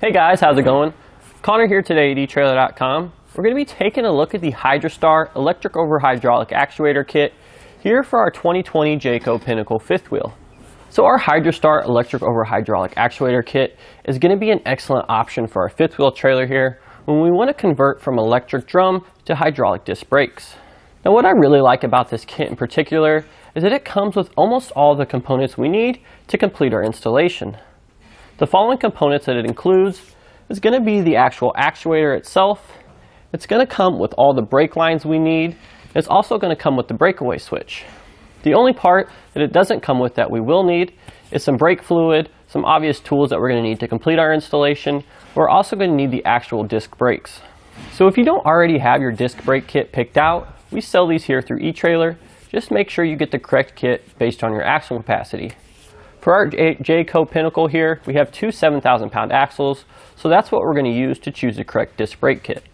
Hey guys, how's it going? Connor here today at eTrailer.com. We're going to be taking a look at the Hydrastar Electric Over Hydraulic Actuator Kit here for our 2020 Jayco Pinnacle Fifth Wheel. So our Hydrastar Electric Over Hydraulic Actuator Kit is going to be an excellent option for our fifth wheel trailer here when we want to convert from electric drum to hydraulic disc brakes. Now what I really like about this kit in particular is that it comes with almost all the components we need to complete our installation. The following components that it includes is going to be the actual actuator itself. It's going to come with all the brake lines we need. It's also going to come with the breakaway switch. The only part that it doesn't come with that we will need is some brake fluid, some obvious tools that we're going to need to complete our installation. We're also going to need the actual disc brakes. So if you don't already have your disc brake kit picked out, we sell these here through eTrailer. Just make sure you get the correct kit based on your axle capacity. For our Jayco Pinnacle here, we have two 7,000-pound axles, so that's what we're going to use to choose the correct disc brake kit.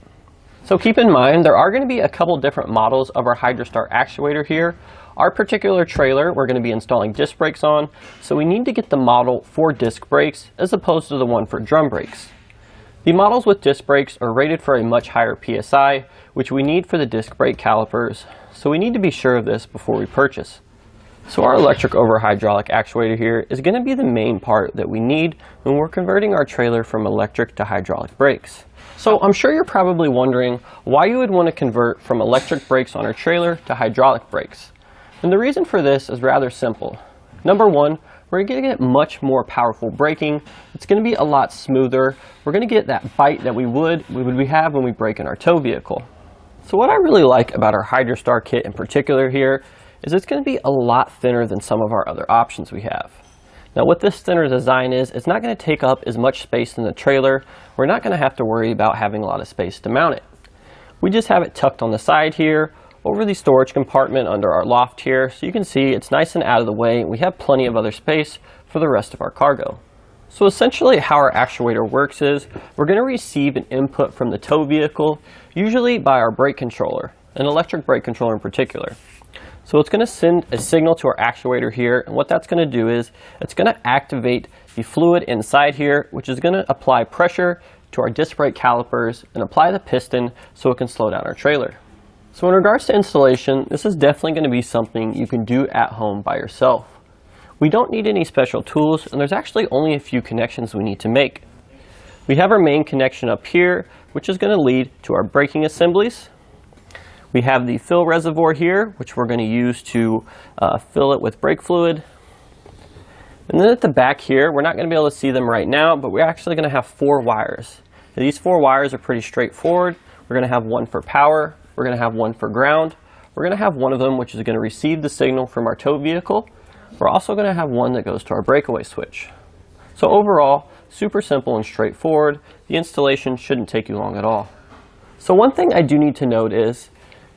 So keep in mind, there are going to be a couple different models of our Hydrastar actuator here. Our particular trailer we're going to be installing disc brakes on, so we need to get the model for disc brakes as opposed to the one for drum brakes. The models with disc brakes are rated for a much higher PSI, which we need for the disc brake calipers, so we need to be sure of this before we purchase. So our electric over hydraulic actuator here is going to be the main part that we need when we're converting our trailer from electric to hydraulic brakes. So I'm sure you're probably wondering why you would want to convert from electric brakes on our trailer to hydraulic brakes. And the reason for this is rather simple. Number one, we're going to get much more powerful braking. It's going to be a lot smoother. We're going to get that bite that we would have when we brake in our tow vehicle. So what I really like about our Hydrastar kit in particular here is it's going to be a lot thinner than some of our other options we have. Now what this thinner design is, it's not going to take up as much space in the trailer. We're not going to have to worry about having a lot of space to mount it. We just have it tucked on the side here over the storage compartment under our loft here, so you can see it's nice and out of the way. We have plenty of other space for the rest of our cargo. So essentially how our actuator works is we're going to receive an input from the tow vehicle, usually by our brake controller, an electric brake controller in particular. So it's going to send a signal to our actuator here, and what that's going to do is it's going to activate the fluid inside here, which is going to apply pressure to our disc brake calipers and apply the piston so it can slow down our trailer. So in regards to installation, this is definitely going to be something you can do at home by yourself. We don't need any special tools, and there's actually only a few connections we need to make. We have our main connection up here, which is going to lead to our braking assemblies. We have the fill reservoir here, which we're going to use to fill it with brake fluid. And then at the back here, we're not going to be able to see them right now, but we're actually going to have 4 wires. Now, these 4 wires are pretty straightforward. We're going to have one for power, we're going to have one for ground, we're going to have one of them which is going to receive the signal from our tow vehicle. We're also going to have one that goes to our breakaway switch. So overall, super simple and straightforward. The installation shouldn't take you long at all. So one thing I do need to note is,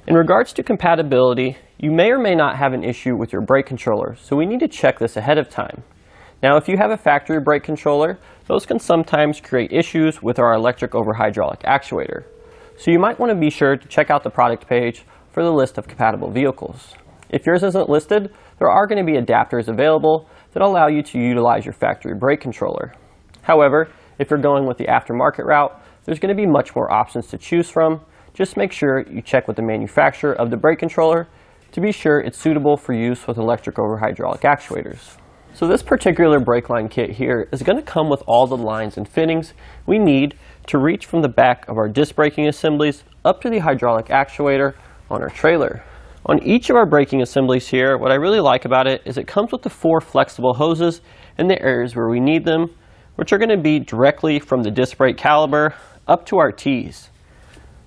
in regards to compatibility, you may or may not have an issue with your brake controller, so we need to check this ahead of time. Now, if you have a factory brake controller, those can sometimes create issues with our electric over hydraulic actuator. So you might want to be sure to check out the product page for the list of compatible vehicles. If yours isn't listed, there are going to be adapters available that allow you to utilize your factory brake controller. However, if you're going with the aftermarket route, there's going to be much more options to choose from. Just make sure you check with the manufacturer of the brake controller to be sure it's suitable for use with electric over hydraulic actuators. So this particular brake line kit here is going to come with all the lines and fittings we need to reach from the back of our disc braking assemblies up to the hydraulic actuator on our trailer. On each of our braking assemblies here, what I really like about it is it comes with the 4 flexible hoses in the areas where we need them, which are going to be directly from the disc brake caliper up to our T's.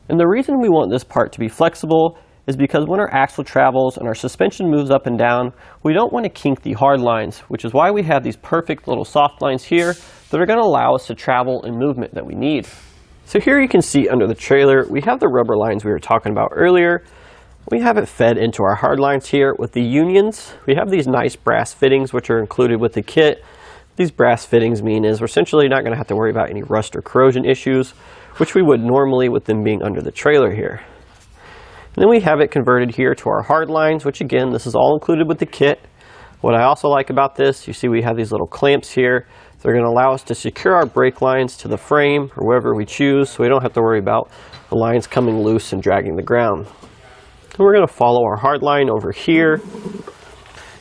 And the reason we want this part to be flexible is because when our axle travels and our suspension moves up and down, we don't want to kink the hard lines, which is why we have these perfect little soft lines here that are going to allow us to travel in movement that we need. So here you can see under the trailer, we have the rubber lines we were talking about earlier. We have it fed into our hard lines here with the unions. We have these nice brass fittings which are included with the kit. These brass fittings mean is we're essentially not going to have to worry about any rust or corrosion issues, which we would normally with them being under the trailer here. And then we have it converted here to our hard lines, which again, this is all included with the kit. What I also like about this, you see we have these little clamps here that They're going to allow us to secure our brake lines to the frame or wherever we choose, so we don't have to worry about the lines coming loose and dragging the ground. And we're going to follow our hard line over here.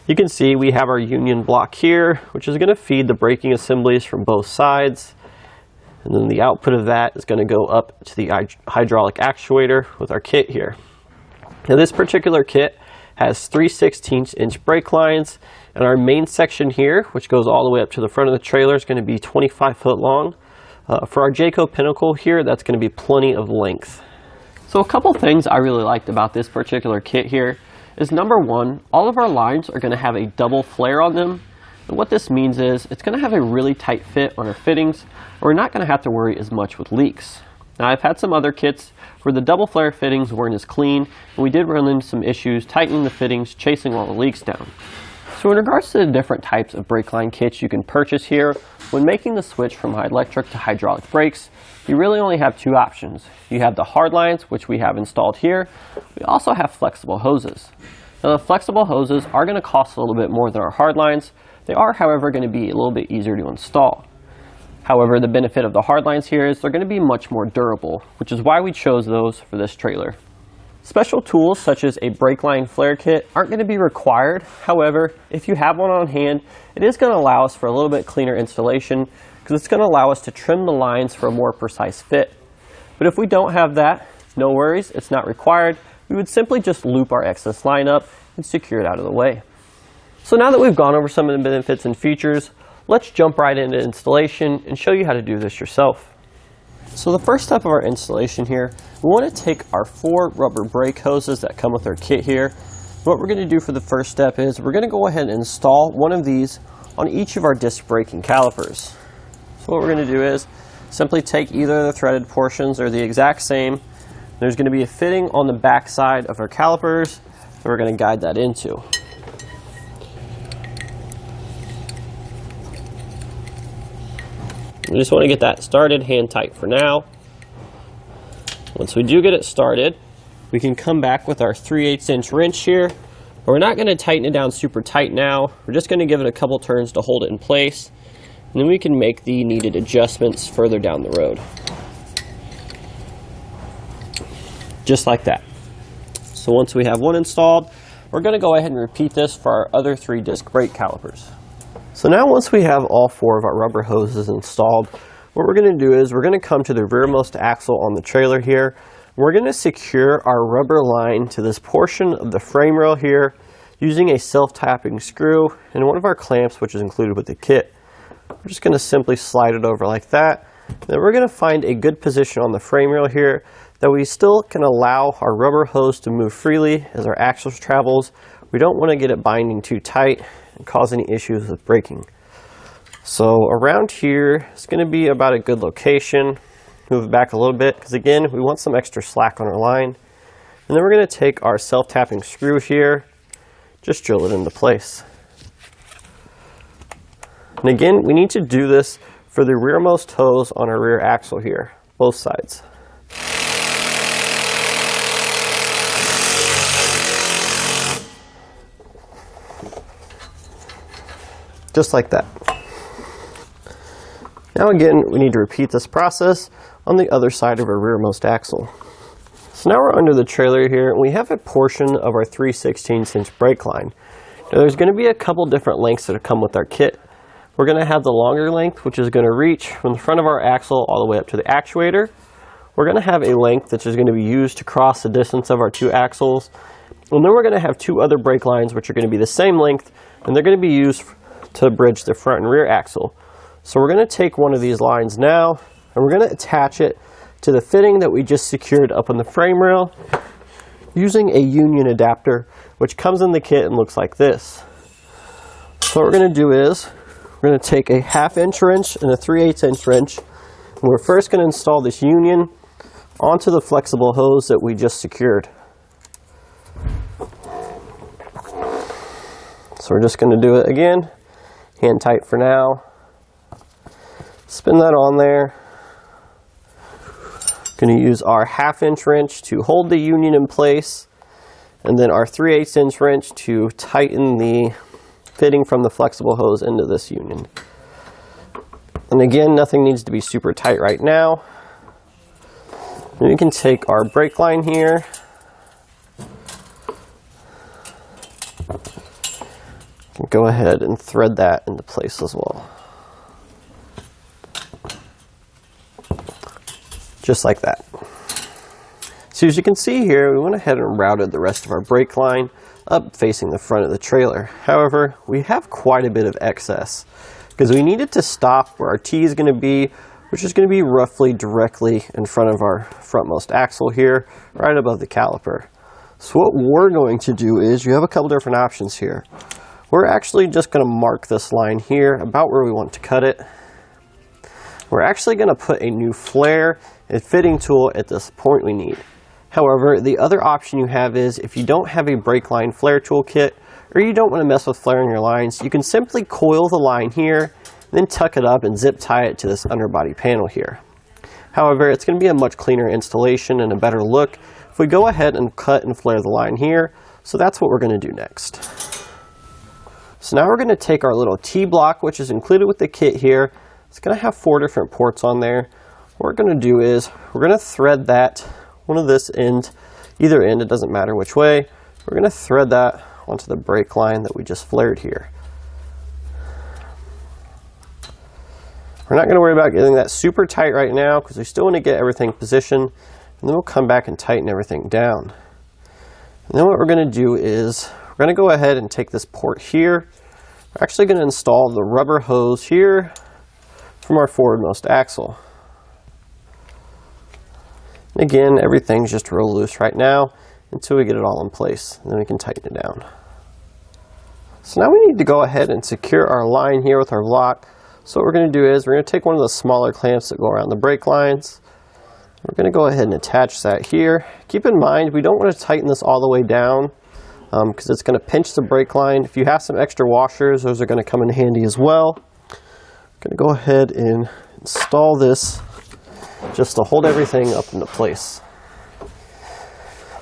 You can see we have our union block here, which is going to feed the braking assemblies from both sides. And then the output of that is going to go up to the hydraulic actuator with our kit here. Now this particular kit has 3/16" brake lines, and our main section here, which goes all the way up to the front of the trailer, is going to be 25 foot long. For our Jayco Pinnacle here, that's going to be plenty of length. So a couple things I really liked about this particular kit here is, number one, all of our lines are going to have a double flare on them. And what this means is it's going to have a really tight fit on our fittings, and we're not going to have to worry as much with leaks. Now I've had some other kits where the double flare fittings weren't as clean, and we did run into some issues tightening the fittings, chasing all the leaks down. So in regards to the different types of brake line kits you can purchase here, when making the switch from electric to hydraulic brakes, you really only have two options. You have the hard lines, which we have installed here. We also have flexible hoses. Now the flexible hoses are going to cost a little bit more than our hard lines. They are, however, going to be a little bit easier to install. However, the benefit of the hard lines here is they're going to be much more durable, which is why we chose those for this trailer. Special tools such as a brake line flare kit aren't going to be required. However, if you have one on hand, it is going to allow us for a little bit cleaner installation, because it's going to allow us to trim the lines for a more precise fit. But if we don't have that, no worries, it's not required. We would simply just loop our excess line up and secure it out of the way. So now that we've gone over some of the benefits and features, let's jump right into installation and show you how to do this yourself. So the first step of our installation here, we want to take our 4 rubber brake hoses that come with our kit here. What we're going to do for the first step is we're going to go ahead and install one of these on each of our disc braking calipers. So what we're going to do is simply take either the threaded portions or the exact same. There's going to be a fitting on the back side of our calipers that we're going to guide that into. We just want to get that started hand tight for now. Once we do get it started, we can come back with our 3/8" wrench here. But we're not going to tighten it down super tight now. We're just going to give it a couple turns to hold it in place. And then we can make the needed adjustments further down the road. Just like that. So once we have one installed, we're going to go ahead and repeat this for our other 3 disc brake calipers. So now once we have all 4 of our rubber hoses installed, what we're going to do is we're going to come to the rearmost axle on the trailer here. We're going to secure our rubber line to this portion of the frame rail here using a self-tapping screw and one of our clamps, which is included with the kit. We're just going to simply slide it over like that. Then we're going to find a good position on the frame rail here that we still can allow our rubber hose to move freely as our axle travels. We don't want to get it binding too tight and cause any issues with braking. So around here is going to be about a good location. Move it back a little bit because again we want some extra slack on our line. And then we're going to take our self-tapping screw here, just drill it into place. And again, we need to do this for the rearmost hose on our rear axle here, both sides. Just like that. Now again, we need to repeat this process on the other side of our rearmost axle. So now we're under the trailer here, and we have a portion of our 3/16" brake line. Now there's going to be a couple different lengths that come with our kit. We're going to have the longer length, which is going to reach from the front of our axle all the way up to the actuator. We're going to have a length that is going to be used to cross the distance of our 2 axles. And then we're going to have 2 other brake lines, which are going to be the same length, and they're going to be used to bridge the front and rear axle. So we're going to take one of these lines now, and we're going to attach it to the fitting that we just secured up on the frame rail using a union adapter, which comes in the kit and looks like this. So what we're going to do is we're going to take a 1/2" wrench and a 3/8" wrench, and we're first going to install this union onto the flexible hose that we just secured. So we're just going to do it again, hand tight for now. Spin that on there. Going to use our 1/2" wrench to hold the union in place, and then our 3/8" wrench to tighten the fitting from the flexible hose into this union. And again, nothing needs to be super tight right now. And we can take our brake line here. And go ahead and thread that into place as well. Just like that. So as you can see here, we went ahead and routed the rest of our brake line up facing the front of the trailer. However, we have quite a bit of excess because we need it to stop where our T is going to be, which is going to be roughly directly in front of our frontmost axle here, right above the caliper. So what we're going to do is, you have a couple different options here. We're actually just going to mark this line here about where we want to cut it. We're actually going to put a new flare and fitting tool at this point we need. However, the other option you have is, if you don't have a brake line flare tool kit, or you don't want to mess with flaring your lines, you can simply coil the line here, then tuck it up and zip tie it to this underbody panel here. However, it's going to be a much cleaner installation and a better look if we go ahead and cut and flare the line here. So that's what we're going to do next. So now we're going to take our little T-block, which is included with the kit here. It's going to have 4 different ports on there. What we're going to do is, we're going to thread that, one of this end, either end, it doesn't matter which way. We're going to thread that onto the brake line that we just flared here. We're not going to worry about getting that super tight right now because we still want to get everything positioned, and then we'll come back and tighten everything down. And then what we're going to do is, we're going to go ahead and take this port here. We're actually going to install the rubber hose here from our forwardmost axle. And again, everything's just real loose right now until we get it all in place, and then we can tighten it down. So now we need to go ahead and secure our line here with our lock. So what we're going to do is, we're going to take one of the smaller clamps that go around the brake lines. We're going to go ahead and attach that here. Keep in mind, we don't want to tighten this all the way down because it's going to pinch the brake line. If you have some extra washers, those are going to come in handy as well. I'm going to go ahead and install this just to hold everything up into place.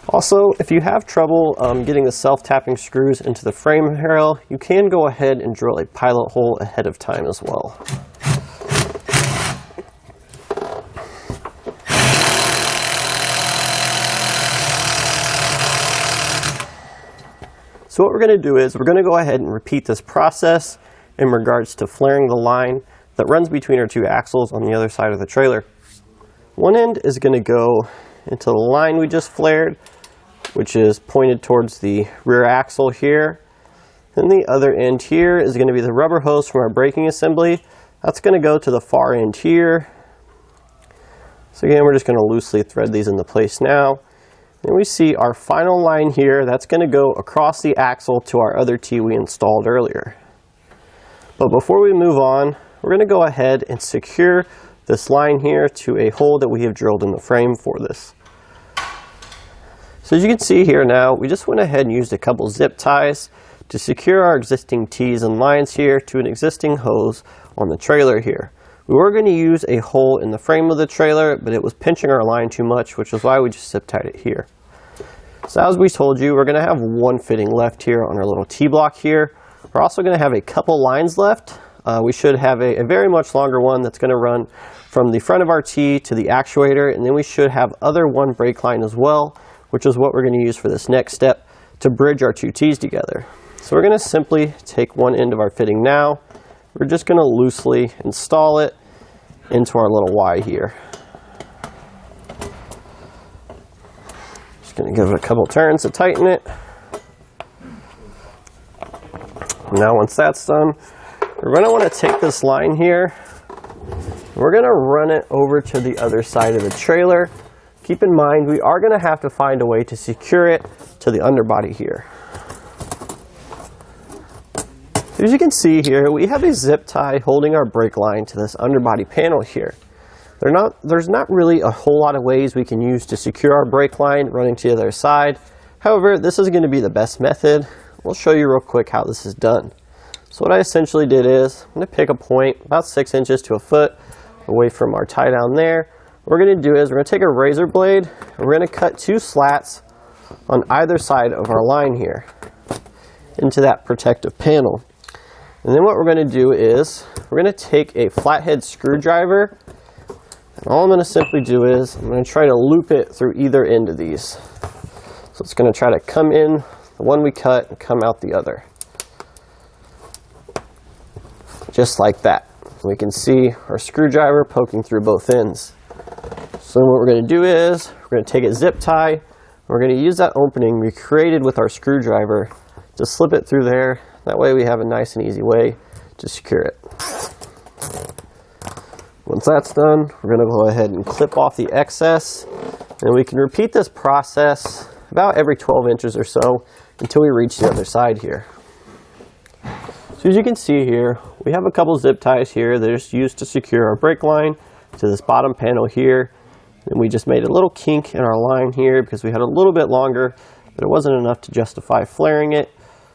Also, if you have trouble getting the self-tapping screws into the frame rail, you can go ahead and drill a pilot hole ahead of time as well. So what we're going to do is, we're going to go ahead and repeat this process in regards to flaring the line that runs between our 2 axles on the other side of the trailer. One end is going to go into the line we just flared, which is pointed towards the rear axle here. And the other end here is going to be the rubber hose from our braking assembly. That's going to go to the far end here. So again, we're just going to loosely thread these into place now. And we see our final line here, that's going to go across the axle to our other T we installed earlier. But before we move on, we're going to go ahead and secure this line here to a hole that we have drilled in the frame for this. So as you can see here now, we just went ahead and used a couple zip ties to secure our existing T's and lines here to an existing hose on the trailer here. We were going to use a hole in the frame of the trailer, but it was pinching our line too much, which is why we just zip tied it here. So as we told you, we're going to have one fitting left here on our little T-block here. We're also going to have a couple lines left. We should have a very much longer one that's going to run from the front of our T to the actuator, and then we should have other one brake line as well, which is what we're going to use for this next step to bridge our 2 T's together. So we're going to simply take one end of our fitting now. We're just going to loosely install it into our little Y here. Just going to give it a couple turns to tighten it. Now once that's done, we're going to want to take this line here. We're going to run it over to the other side of the trailer. Keep in mind, we are going to have to find a way to secure it to the underbody here. So as you can see here, we have a zip tie holding our brake line to this underbody panel here. There's not really a whole lot of ways we can use to secure our brake line running to the other side. However, this is going to be the best method. We'll show you real quick how this is done. So what I essentially did is, I'm going to pick a point about 6 inches to a foot away from our tie down there. What we're going to do is, we're going to take a razor blade, and we're going to cut 2 slats on either side of our line here into that protective panel. And then what we're going to do is we're going to take a flathead screwdriver, and all I'm going to simply do is I'm going to try to loop it through either end of these. So it's going to try to come in the one we cut and come out the other. Just like that. We can see our screwdriver poking through both ends. So what we're going to do is we're going to take a zip tie. We're going to use that opening we created with our screwdriver to slip it through there. That way we have a nice and easy way to secure it. Once that's done, we're going to go ahead and clip off the excess, and we can repeat this process about every 12 inches or so until we reach the other side here. So as you can see here, we have a couple zip ties here that are just used to secure our brake line to this bottom panel here. And we just made a little kink in our line here because we had a little bit longer, but it wasn't enough to justify flaring it.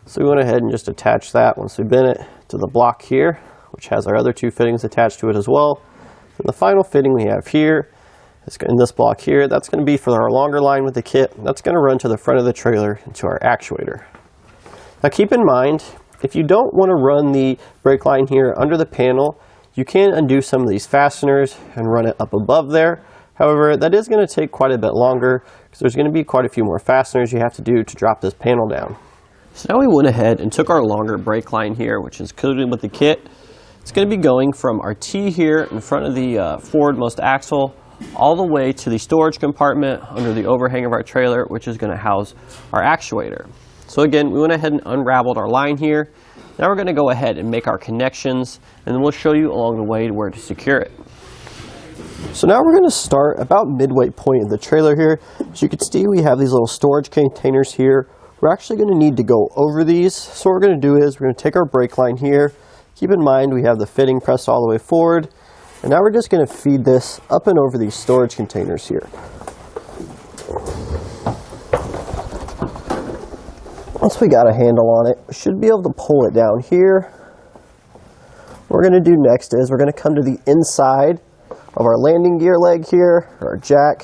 So we went ahead and just attached that once we bent it to the block here, which has our other two fittings attached to it as well. And the final fitting we have here is in this block here. That's going to be for our longer line with the kit. That's going to run to the front of the trailer into our actuator. Now keep in mind, if you don't want to run the brake line here under the panel, you can undo some of these fasteners and run it up above there. However, that is going to take quite a bit longer because there's going to be quite a few more fasteners you have to do to drop this panel down. So now we went ahead and took our longer brake line here, which is included with the kit. It's going to be going from our T here in front of the forwardmost axle all the way to the storage compartment under the overhang of our trailer, which is going to house our actuator. So again, we went ahead and unraveled our line here. Now we're going to go ahead and make our connections, and then we'll show you along the way where to secure it. So now we're going to start about midway point of the trailer here. As you can see, we have these little storage containers here. We're actually going to need to go over these. So what we're going to do is we're going to take our brake line here. Keep in mind we have the fitting pressed all the way forward. And now we're just going to feed this up and over these storage containers here. Once we got a handle on it, we should be able to pull it down here. What we're going to do next is we're going to come to the inside of our landing gear leg here, or our jack.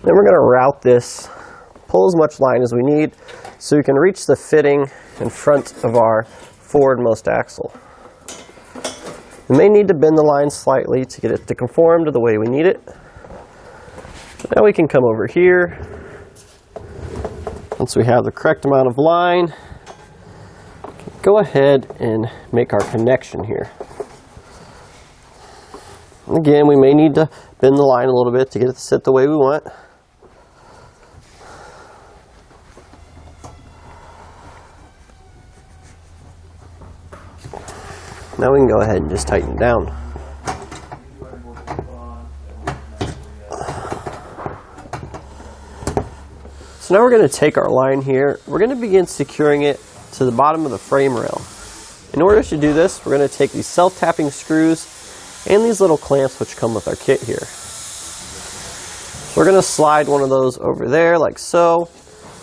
Then we're going to route this, pull as much line as we need so we can reach the fitting in front of our forwardmost axle. We may need to bend the line slightly to get it to conform to the way we need it. Now we can come over here. Once we have the correct amount of line, go ahead and make our connection here. Again, we may need to bend the line a little bit to get it to sit the way we want. Now we can go ahead and just tighten it down. So now we're going to take our line here. We're going to begin securing it to the bottom of the frame rail. In order to do this, we're going to take these self-tapping screws and these little clamps which come with our kit here. So we're going to slide one of those over there like so.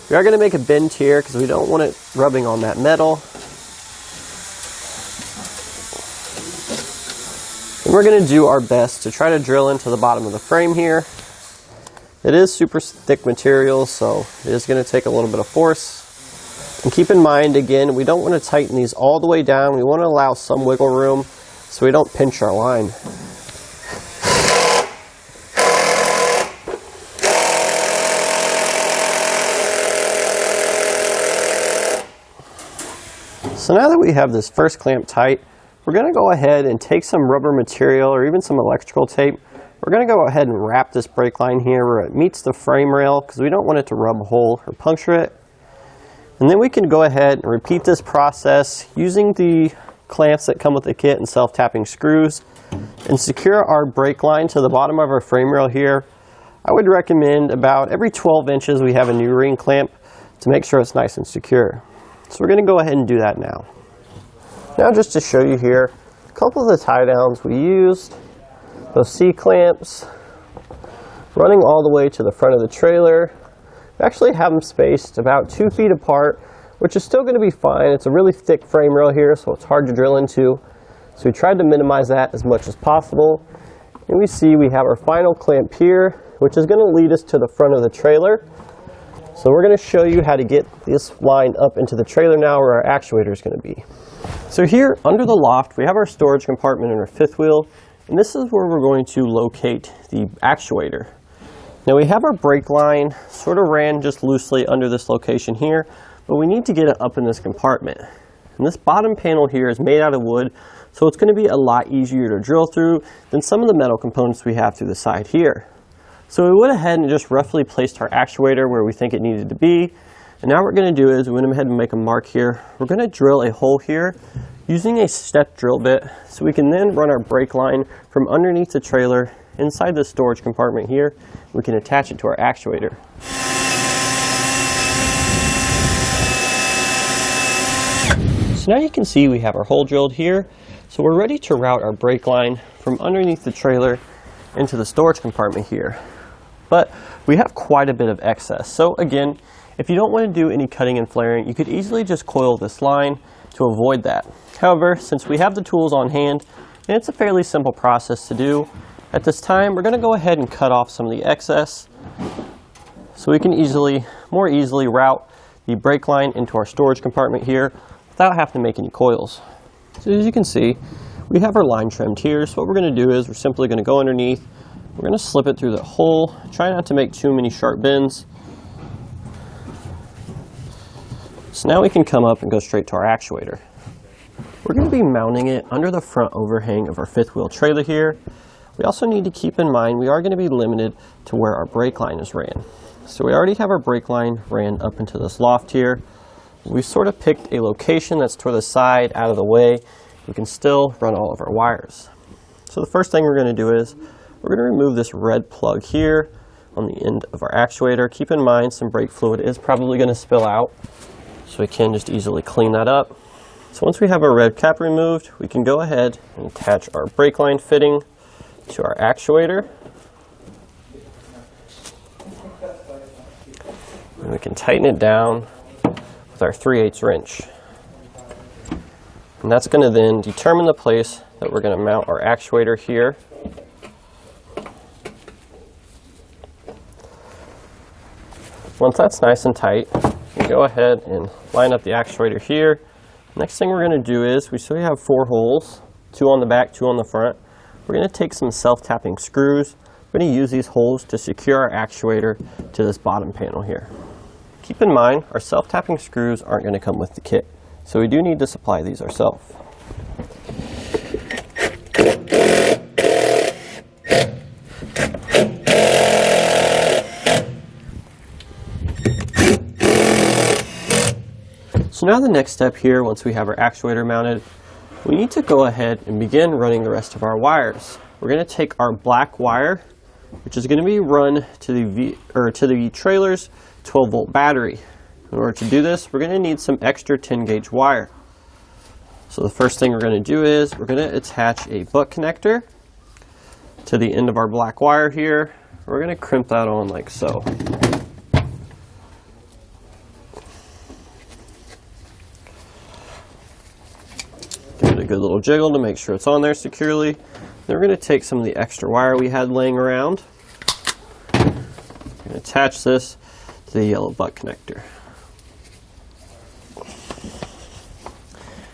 We are going to make a bend here because we don't want it rubbing on that metal. And we're going to do our best to try to drill into the bottom of the frame here. It is super thick material, so it is going to take a little bit of force. And keep in mind, again, we don't want to tighten these all the way down. We want to allow some wiggle room so we don't pinch our line. So now that we have this first clamp tight, we're going to go ahead and take some rubber material or even some electrical tape. We're going to go ahead and wrap this brake line here where it meets the frame rail because we don't want it to rub a hole or puncture it. And then we can go ahead and repeat this process using the clamps that come with the kit and self-tapping screws and secure our brake line to the bottom of our frame rail here. I would recommend about every 12 inches we have a new ring clamp to make sure it's nice and secure. So we're going to go ahead and do that now. Now just to show you here, a couple of the tie downs we used. Those C-clamps running all the way to the front of the trailer. We actually have them spaced about 2 feet apart, which is still going to be fine. It's a really thick frame rail here, so it's hard to drill into. So we tried to minimize that as much as possible. And we see we have our final clamp here, which is going to lead us to the front of the trailer. So we're going to show you how to get this line up into the trailer now where our actuator is going to be. So here under the loft we have our storage compartment and our fifth wheel, and this is where we're going to locate the actuator. Now we have our brake line sort of ran just loosely under this location here, but we need to get it up in this compartment. And this bottom panel here is made out of wood, so it's going to be a lot easier to drill through than some of the metal components we have through the side here. So we went ahead and just roughly placed our actuator where we think it needed to be. And now what we're going to do is we went ahead and make a mark here. We're going to drill a hole here using a step drill bit so we can then run our brake line from underneath the trailer inside the storage compartment here. We can attach it to our actuator. So now you can see we have our hole drilled here. So we're ready to route our brake line from underneath the trailer into the storage compartment here. But we have quite a bit of excess. So again, if you don't want to do any cutting and flaring, you could easily just coil this line to avoid that. However, since we have the tools on hand, and it's a fairly simple process to do, at this time we're going to go ahead and cut off some of the excess so we can more easily route the brake line into our storage compartment here without having to make any coils. So as you can see, we have our line trimmed here. So what we're going to do is we're simply going to go underneath. We're going to slip it through the hole. Try not to make too many sharp bends. So now we can come up and go straight to our actuator. We're going to be mounting it under the front overhang of our fifth wheel trailer here. We also need to keep in mind we are going to be limited to where our brake line is ran. So we already have our brake line ran up into this loft here. We sort of picked a location that's toward the side, out of the way. We can still run all of our wires. So the first thing we're going to do is we're going to remove this red plug here on the end of our actuator. Keep in mind some brake fluid is probably going to spill out, so we can just easily clean that up. So once we have our red cap removed, we can go ahead and attach our brake line fitting to our actuator. And we can tighten it down with our 3/8 wrench. And that's going to then determine the place that we're going to mount our actuator here. Once that's nice and tight, we go ahead and line up the actuator here. Next thing we're going to do is, we have 4 holes, 2 on the back, 2 on the front. We're going to take some self-tapping screws. We're going to use these holes to secure our actuator to this bottom panel here. Keep in mind, our self-tapping screws aren't going to come with the kit, so we do need to supply these ourselves. So now the next step here, once we have our actuator mounted, we need to go ahead and begin running the rest of our wires. We're going to take our black wire, which is going to be run to the trailer's 12-volt battery. In order to do this, we're going to need some extra 10-gauge wire. So the first thing we're going to do is we're going to attach a butt connector to the end of our black wire here. We're going to crimp that on like so. Give it a good little jiggle to make sure it's on there securely. Then we're going to take some of the extra wire we had laying around and attach this to the yellow butt connector.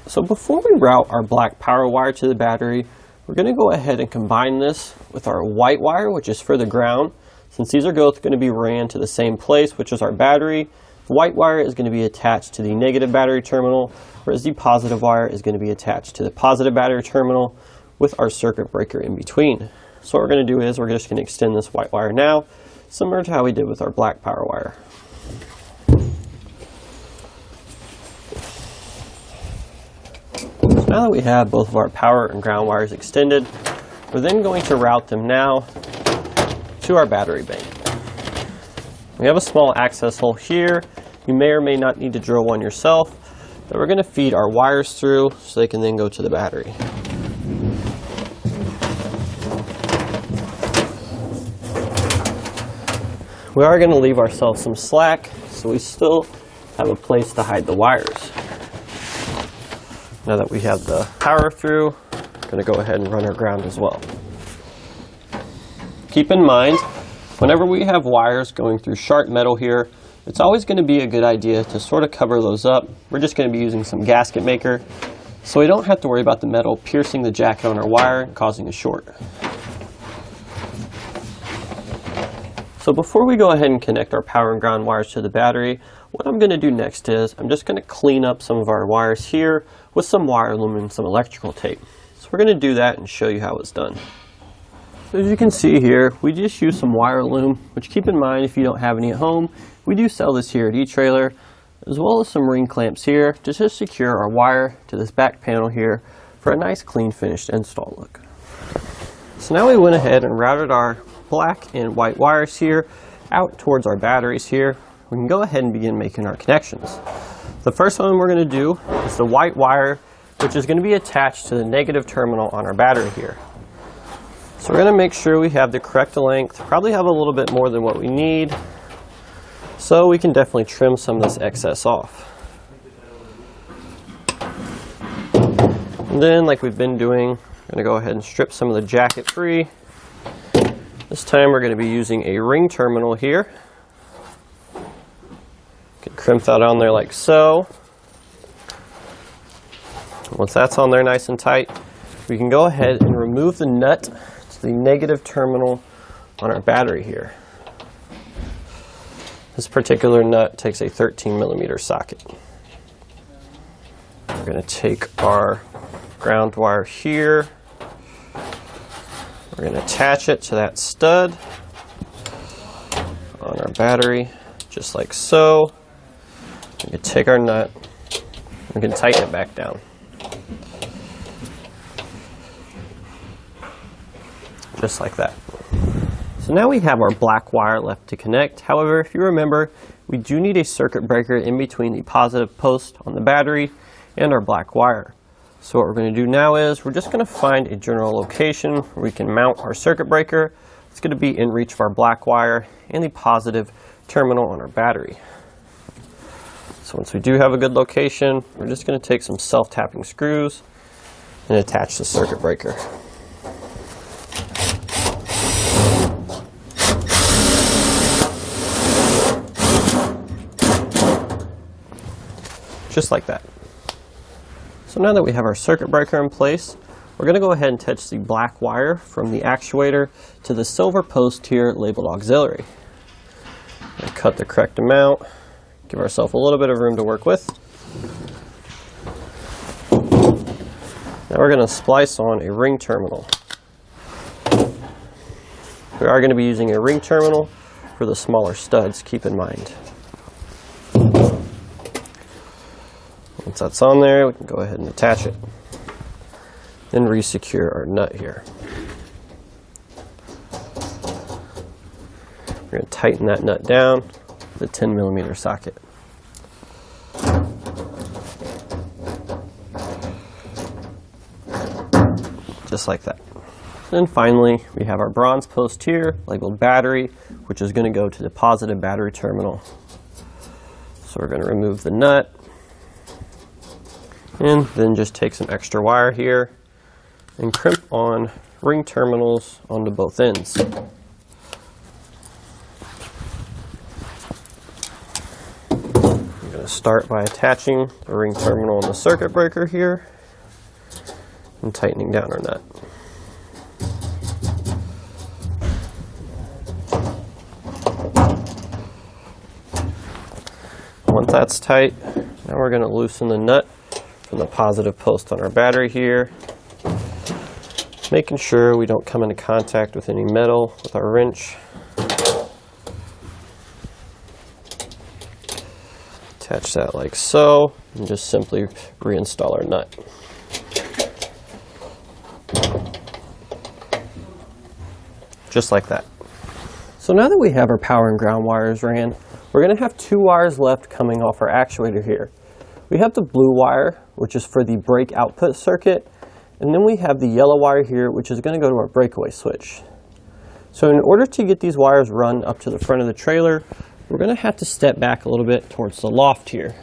So before we route our black power wire to the battery, we're going to go ahead and combine this with our white wire, which is for the ground. Since these are both going to be ran to the same place, which is our battery, the white wire is going to be attached to the negative battery terminal, whereas the positive wire is going to be attached to the positive battery terminal with our circuit breaker in between. So what we're going to do is we're just going to extend this white wire now, similar to how we did with our black power wire. So now that we have both of our power and ground wires extended, we're then going to route them now to our battery bank. We have a small access hole here. You may or may not need to drill one yourself, that we're going to feed our wires through so they can then go to the battery. We are going to leave ourselves some slack, so we still have a place to hide the wires. Now that we have the power through, I'm going to go ahead and run our ground as well. Keep in mind, whenever we have wires going through sharp metal here, it's always going to be a good idea to sort of cover those up. We're just going to be using some gasket maker, so we don't have to worry about the metal piercing the jacket on our wire and causing a short. So before we go ahead and connect our power and ground wires to the battery, what I'm going to do next is I'm just going to clean up some of our wires here with some wire loom and some electrical tape. So we're going to do that and show you how it's done. So as you can see here, we just use some wire loom, which keep in mind if you don't have any at home, we do sell this here at eTrailer, as well as some ring clamps here to just secure our wire to this back panel here for a nice clean finished install look. So now we went ahead and routed our black and white wires here out towards our batteries here. We can go ahead and begin making our connections. The first one we're going to do is the white wire, which is going to be attached to the negative terminal on our battery here. So we're going to make sure we have the correct length, probably have a little bit more than what we need, so we can definitely trim some of this excess off. And then, like we've been doing, we're going to go ahead and strip some of the jacket free. This time we're going to be using a ring terminal here. You can crimp that on there like so. Once that's on there nice and tight, we can go ahead and remove the nut to the negative terminal on our battery here. This particular nut takes a 13mm socket. We're going to take our ground wire here. We're going to attach it to that stud on our battery, just like so. We can take our nut, we can tighten it back down. Just like that. So now we have our black wire left to connect. However, if you remember, we do need a circuit breaker in between the positive post on the battery and our black wire. So what we're going to do now is we're just going to find a general location where we can mount our circuit breaker. It's going to be in reach of our black wire and the positive terminal on our battery. So once we do have a good location, we're just going to take some self-tapping screws and attach the circuit breaker. Just like that. So now that we have our circuit breaker in place, we're going to go ahead and attach the black wire from the actuator to the silver post here labeled auxiliary. Cut the correct amount, give ourselves a little bit of room to work with. Now we're going to splice on a ring terminal. We are going to be using a ring terminal for the smaller studs, keep in mind. Once that's on there, we can go ahead and attach it. Then re-secure our nut here. We're going to tighten that nut down with a 10mm socket. Just like that. Then finally, we have our bronze post here labeled battery, which is going to go to the positive battery terminal. So we're going to remove the nut. And then just take some extra wire here and crimp on ring terminals onto both ends. I'm going to start by attaching the ring terminal on the circuit breaker here and tightening down our nut. Once that's tight, now we're going to loosen the nut from the positive post on our battery here, making sure we don't come into contact with any metal with our wrench. Attach that like so, and just simply reinstall our nut. Just like that. So now that we have our power and ground wires ran, we're going to have two wires left coming off our actuator here. We have the blue wire, which is for the brake output circuit, and then we have the yellow wire here, which is going to go to our breakaway switch. So in order to get these wires run up to the front of the trailer, we're going to have to step back a little bit towards the loft here.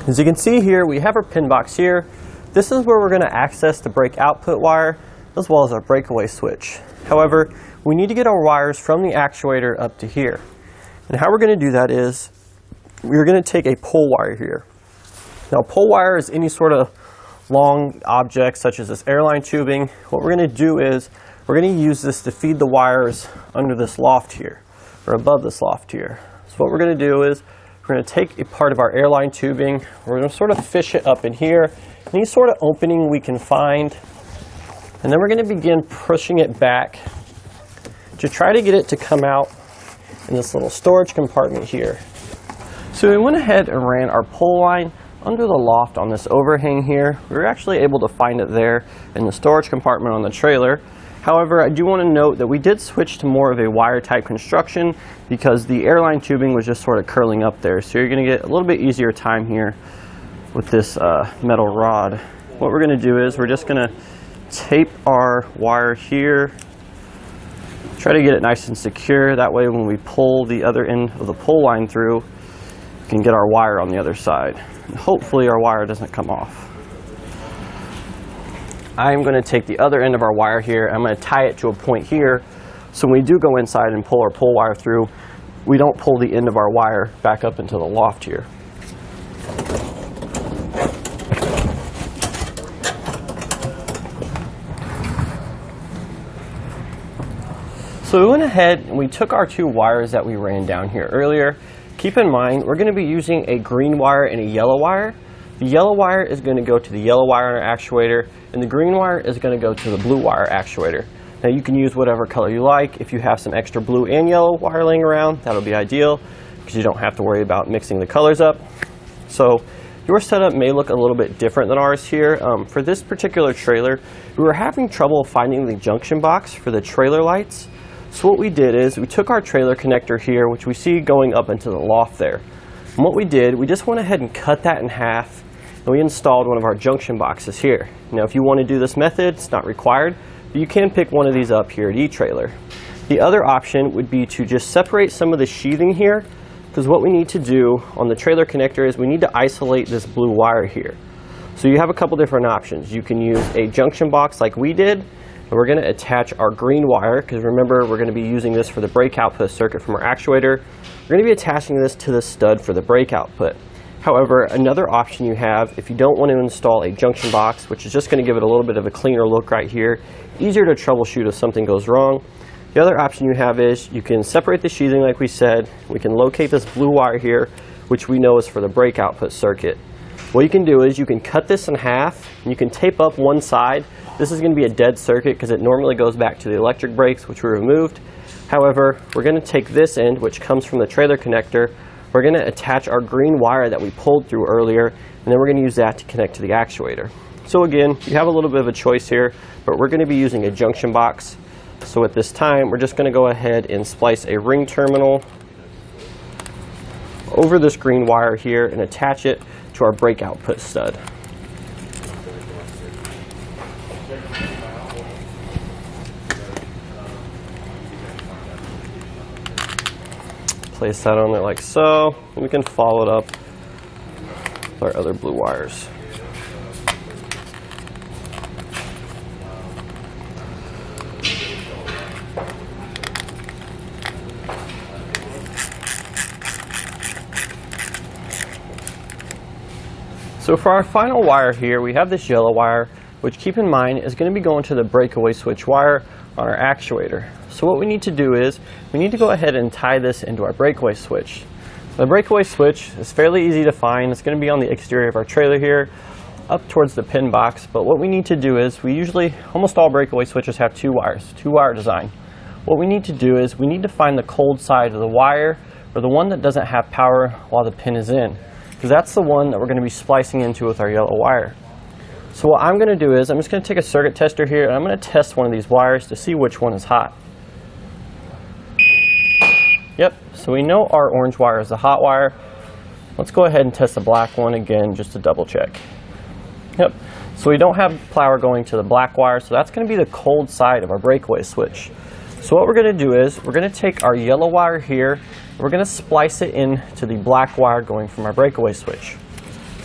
As you can see here, we have our pin box here. This is where we're going to access the brake output wire as well as our breakaway switch. However, we need to get our wires from the actuator up to here. And how we're going to do that is we're going to take a pull wire here. Now, pull wire is any sort of long object such as this airline tubing. What we're going to do is we're going to use this to feed the wires under this loft here, or above this loft here. So what we're going to do is we're going to take a part of our airline tubing, we're going to sort of fish it up in here, any sort of opening we can find, and then we're going to begin pushing it back to try to get it to come out in this little storage compartment here. So we went ahead and ran our pull line under the loft on this overhang here. We were actually able to find it there in the storage compartment on the trailer. However, I do want to note that we did switch to more of a wire type construction because the airline tubing was just sort of curling up there. So you're going to get a little bit easier time here with this metal rod. What we're going to do is we're just going to tape our wire here, try to get it nice and secure. That way when we pull the other end of the pull line through, we can get our wire on the other side. And hopefully our wire doesn't come off. I'm going to take the other end of our wire here, I'm going to tie it to a point here, so when we do go inside and pull our pull wire through, we don't pull the end of our wire back up into the loft here. So we went ahead and we took our two wires that we ran down here earlier. Keep in mind, we're going to be using a green wire and a yellow wire. The yellow wire is going to go to the yellow wire on our actuator, and the green wire is going to go to the blue wire actuator. Now you can use whatever color you like. If you have some extra blue and yellow wire laying around, that'll be ideal because you don't have to worry about mixing the colors up. So your setup may look a little bit different than ours here. For this particular trailer, we were having trouble finding the junction box for the trailer lights. So what we did is we took our trailer connector here, which we see going up into the loft there. And what we did, we just went ahead and cut that in half, and we installed one of our junction boxes here. Now if you want to do this method, it's not required, but you can pick one of these up here at eTrailer. The other option would be to just separate some of the sheathing here, because what we need to do on the trailer connector is we need to isolate this blue wire here. So you have a couple different options. You can use a junction box like we did, and we're going to attach our green wire, because remember we're going to be using this for the brake output circuit from our actuator. We're going to be attaching this to the stud for the brake output. However, another option you have, if you don't want to install a junction box, which is just going to give it a little bit of a cleaner look right here, easier to troubleshoot if something goes wrong. The other option you have is you can separate the sheathing like we said. We can locate this blue wire here, which we know is for the brake output circuit. What you can do is you can cut this in half, and you can tape up one side. This is going to be a dead circuit because it normally goes back to the electric brakes, which we removed. However, we're going to take this end, which comes from the trailer connector. We're going to attach our green wire that we pulled through earlier, and then we're going to use that to connect to the actuator. So again, you have a little bit of a choice here, but we're going to be using a junction box. So at this time, we're just going to go ahead and splice a ring terminal over this green wire here and attach it to our brake output stud. Place that on there like so, and we can follow it up with our other blue wires. So for our final wire here, we have this yellow wire, which keep in mind is going to be going to the breakaway switch wire on our actuator. So what we need to do is we need to go ahead and tie this into our breakaway switch. The breakaway switch is fairly easy to find. It's going to be on the exterior of our trailer here, up towards the pin box. But what we need to do is almost all breakaway switches have two wires, two-wire design. What we need to do is we need to find the cold side of the wire, or the one that doesn't have power while the pin is in, because that's the one that we're going to be splicing into with our yellow wire. So what I'm going to do is I'm just going to take a circuit tester here, and I'm going to test one of these wires to see which one is hot. Yep, so we know our orange wire is the hot wire. Let's go ahead and test the black one again just to double check. Yep, so we don't have power going to the black wire, so that's going to be the cold side of our breakaway switch. So what we're going to do is we're going to take our yellow wire here, and we're going to splice it into the black wire going from our breakaway switch.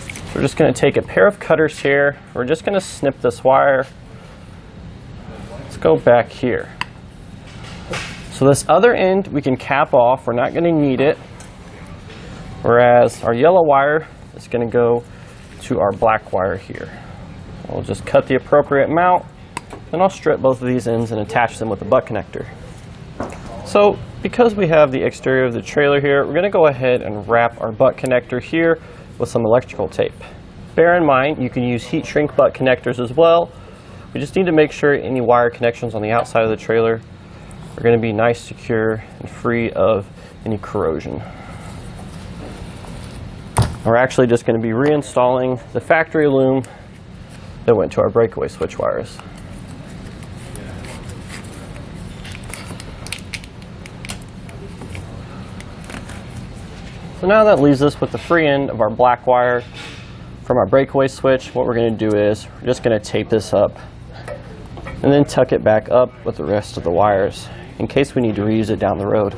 So we're just going to take a pair of cutters here. We're just going to snip this wire. Let's go back here. So this other end we can cap off, we're not going to need it, whereas our yellow wire is going to go to our black wire here. We'll just cut the appropriate amount, then I'll strip both of these ends and attach them with the butt connector. So because we have the exterior of the trailer here, we're going to go ahead and wrap our butt connector here with some electrical tape. Bear in mind, you can use heat shrink butt connectors as well. We just need to make sure any wire connections on the outside of the trailer are going to be nice, secure, and free of any corrosion. We're actually just going to be reinstalling the factory loom that went to our breakaway switch wires. So now that leaves us with the free end of our black wire from our breakaway switch. What we're going to do is we're just going to tape this up and then tuck it back up with the rest of the wires in case we need to reuse it down the road.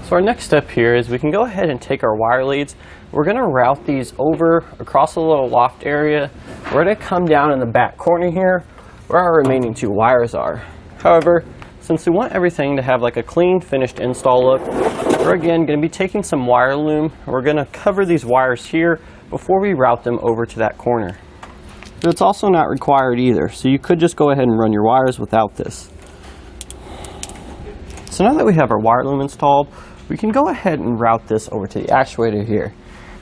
So our next step here is we can go ahead and take our wire leads. We're going to route these over across a little loft area. We're going to come down in the back corner here where our remaining two wires are. However, since we want everything to have like a clean finished install look, we're again going to be taking some wire loom. We're going to cover these wires here before we route them over to that corner. But it's also not required either, so you could just go ahead and run your wires without this. So now that we have our wire loom installed, we can go ahead and route this over to the actuator here.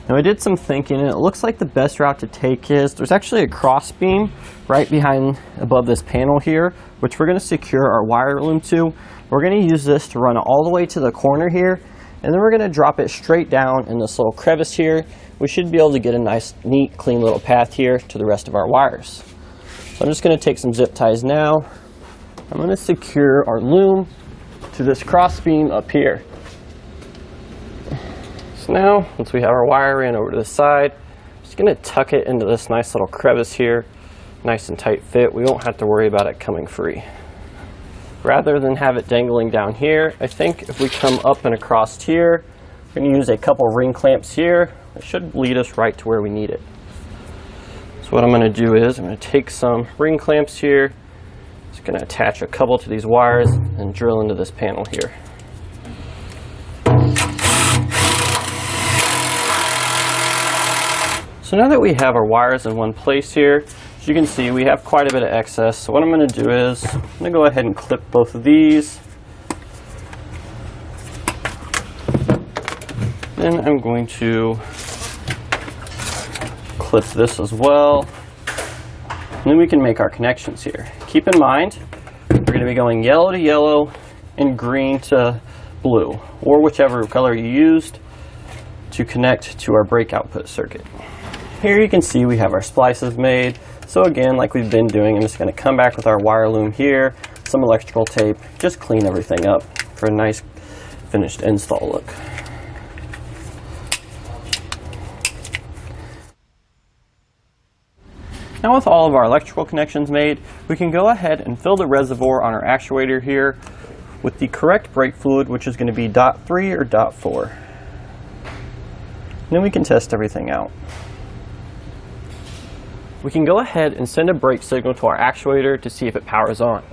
Now I did some thinking and it looks like the best route to take is there's actually a cross beam right behind above this panel here, which we're going to secure our wire loom to. We're going to use this to run all the way to the corner here, and then we're going to drop it straight down in this little crevice here. We should be able to get a nice, neat, clean little path here to the rest of our wires. So I'm just going to take some zip ties now. I'm going to secure our loom to this cross beam up here. So now, once we have our wire ran over to the side, I'm just going to tuck it into this nice little crevice here. Nice and tight fit. We won't have to worry about it coming free. Rather than have it dangling down here, I think if we come up and across here, we're going to use a couple ring clamps here. It should lead us right to where we need it. So what I'm going to do is I'm going to take some ring clamps here. Just going to attach a couple to these wires and drill into this panel here. So now that we have our wires in one place here, as you can see, we have quite a bit of excess. So what I'm going to do is I'm going to go ahead and clip both of these. Then I'm going to clip this as well. And then we can make our connections here. Keep in mind, we're going to be going yellow to yellow and green to blue, or whichever color you used to connect to our brake output circuit. Here you can see we have our splices made. So again, like we've been doing, I'm just going to come back with our wire loom here, some electrical tape, just clean everything up for a nice finished install look. Now with all of our electrical connections made, we can go ahead and fill the reservoir on our actuator here with the correct brake fluid, which is going to be .3 or .4. Then we can test everything out. We can go ahead and send a brake signal to our actuator to see if it powers on.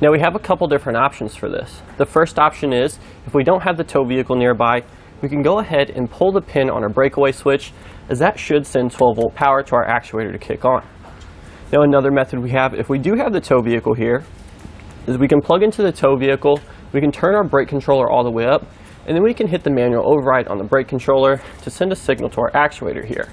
Now we have a couple different options for this. The first option is, if we don't have the tow vehicle nearby, we can go ahead and pull the pin on our breakaway switch, as that should send 12-volt power to our actuator to kick on. Now another method we have, if we do have the tow vehicle here, is we can plug into the tow vehicle, we can turn our brake controller all the way up, and then we can hit the manual override on the brake controller to send a signal to our actuator here.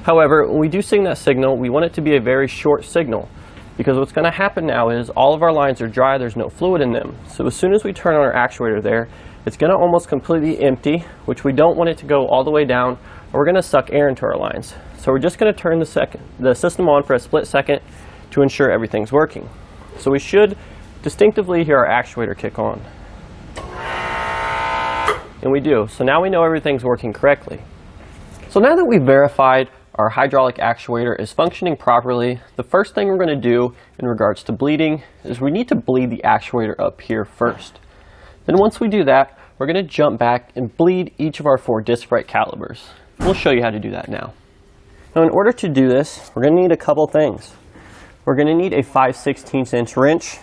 However, when we do send that signal, we want it to be a very short signal, because what's going to happen now is all of our lines are dry, there's no fluid in them. So as soon as we turn on our actuator there, it's going to almost completely empty, which we don't want it to go all the way down, or we're going to suck air into our lines. So we're just going to turn the system on for a split second to ensure everything's working. So we should distinctively hear our actuator kick on. And we do. So now we know everything's working correctly. So now that we've verified our hydraulic actuator is functioning properly, the first thing we're going to do in regards to bleeding is we need to bleed the actuator up here first. Then once we do that, we're going to jump back and bleed each of our 4 disc brake calibers. We'll show you how to do that now. Now in order to do this, we're going to need a couple things. We're going to need a 5/16 inch wrench.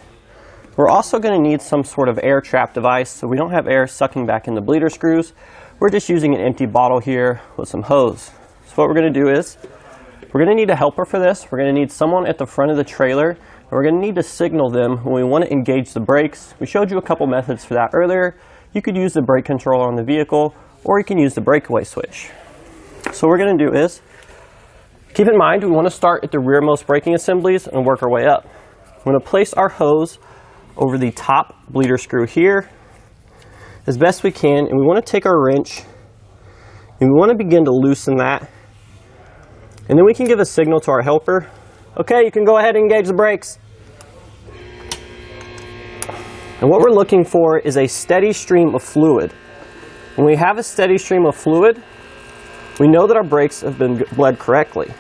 We're also going to need some sort of air trap device so we don't have air sucking back in the bleeder screws. We're just using an empty bottle here with some hose. So what we're going to do is, we're going to need a helper for this. We're going to need someone at the front of the trailer, and we're going to need to signal them when we want to engage the brakes. We showed you a couple methods for that earlier. You could use the brake controller on the vehicle, or you can use the breakaway switch. So what we're going to do is, keep in mind we want to start at the rearmost braking assemblies and work our way up. We're going to place our hose over the top bleeder screw here as best we can, and we want to take our wrench and we want to begin to loosen that, and then we can give a signal to our helper. Okay, you can go ahead and engage the brakes. And what we're looking for is a steady stream of fluid. When we have a steady stream of fluid, we know that our brakes have been bled correctly.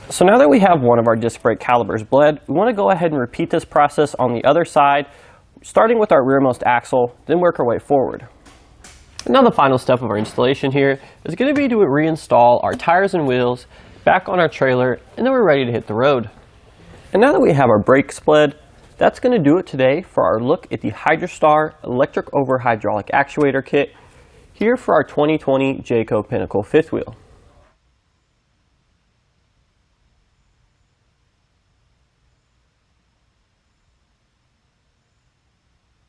So now that we have one of our disc brake calipers bled, we want to go ahead and repeat this process on the other side, starting with our rearmost axle, then work our way forward. And now the final step of our installation here is going to be to reinstall our tires and wheels back on our trailer, and then we're ready to hit the road. And now that we have our brakes bled, that's going to do it today for our look at the Hydrastar Electric Over Hydraulic Actuator Kit here for our 2020 Jayco Pinnacle Fifth Wheel.